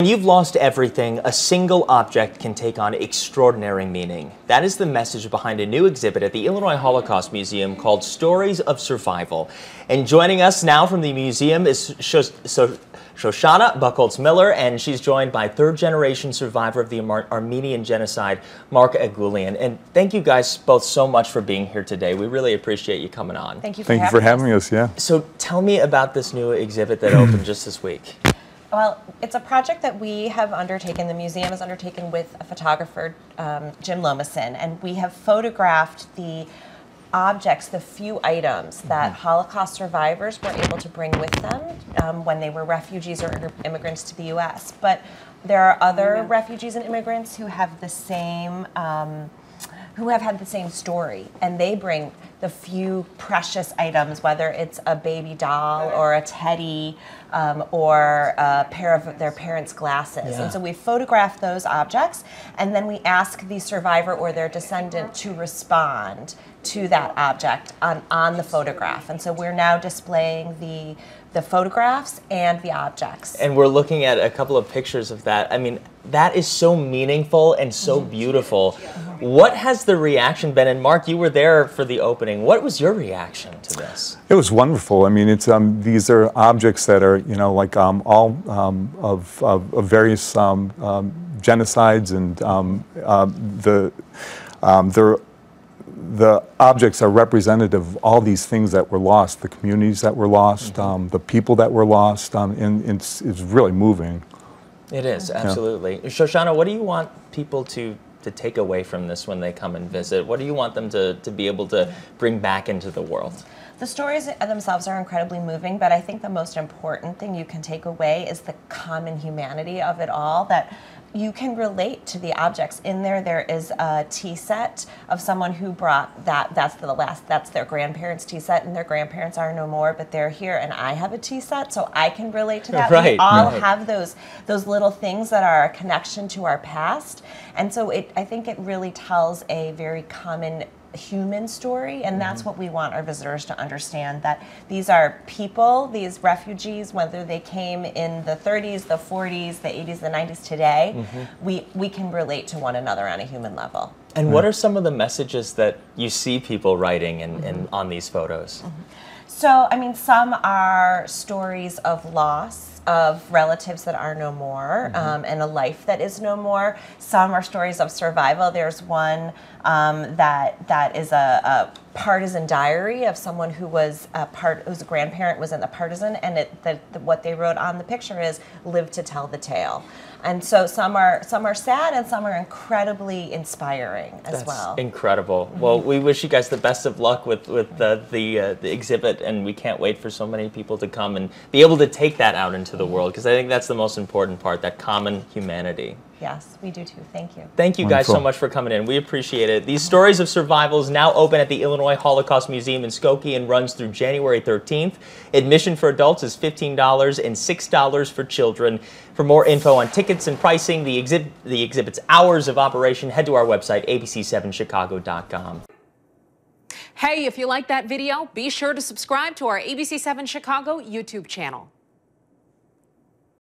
When you've lost everything, a single object can take on extraordinary meaning. That is the message behind a new exhibit at the Illinois Holocaust Museum called Stories of Survival. And joining us now from the museum is Shoshana Buchholz-Miller, and she's joined by third-generation survivor of the Armenian genocide, Mark Agulian. And thank you guys both so much for being here today. We really appreciate you coming on. Thank you for having us. Yeah. So tell me about this new exhibit that opened just this week. Well, it's a project that we have undertaken, the museum has undertaken with a photographer, Jim Lomason, and we have photographed the objects, the few items that Holocaust survivors were able to bring with them when they were refugees or immigrants to the U.S. But there are other refugees and immigrants who have the same, who have had the same story, and they bring the few precious items, whether it's a baby doll or a teddy or a pair of their parents' glasses. Yeah. And so we photograph those objects, and then we ask the survivor or their descendant to respond to that object on the photograph. And so we're now displaying the photographs and the objects. And we're looking at a couple of pictures of that. I mean, that is so meaningful and so beautiful. What has the reaction been? And Mark, you were there for the opening. What was your reaction to this? It was wonderful. I mean, it's these are objects that are, you know, like all of various genocides, and the objects are representative of all these things that were lost, the communities that were lost, the people that were lost, and it's really moving. It is, absolutely. Yeah. Shoshana, what do you want people to take away from this when they come and visit? What do you want them to be able to bring back into the world? The stories themselves are incredibly moving, but I think the most important thing you can take away is the common humanity of it all, that you can relate to the objects. In there is a tea set of someone who brought that's their grandparents' tea set, and their grandparents are no more, but they're here, and I have a tea set, so I can relate to that. Right, we all have those little things that are a connection to our past, and so I think it really tells a very common human story, and that's what we want our visitors to understand, that these are people, these refugees, whether they came in the 30s, the 40s, the 80s, the 90s, today, we can relate to one another on a human level. And what are some of the messages that you see people writing and on these photos? So, I mean, some are stories of loss, of relatives that are no more, and a life that is no more. Some are stories of survival. There's one that is a partisan diary of someone who was whose grandparent was in the partisan, and what they wrote on the picture is "Live to tell the tale." And so some are sad, and some are incredibly inspiring as well. That's incredible. Well, we wish you guys the best of luck with the exhibit, and we can't wait for so many people to come and be able to take that out into the world, because I think that's the most important part, that common humanity. Yes, we do too. Thank you. Thank you guys so much for coming in. We appreciate it. These Stories of Survival is now open at the Illinois Holocaust Museum in Skokie and runs through January 13th. Admission for adults is $15 and $6 for children. For more info on tickets and pricing, the exhibit's hours of operation, head to our website, abc7chicago.com. Hey, if you like that video, be sure to subscribe to our ABC7 Chicago YouTube channel.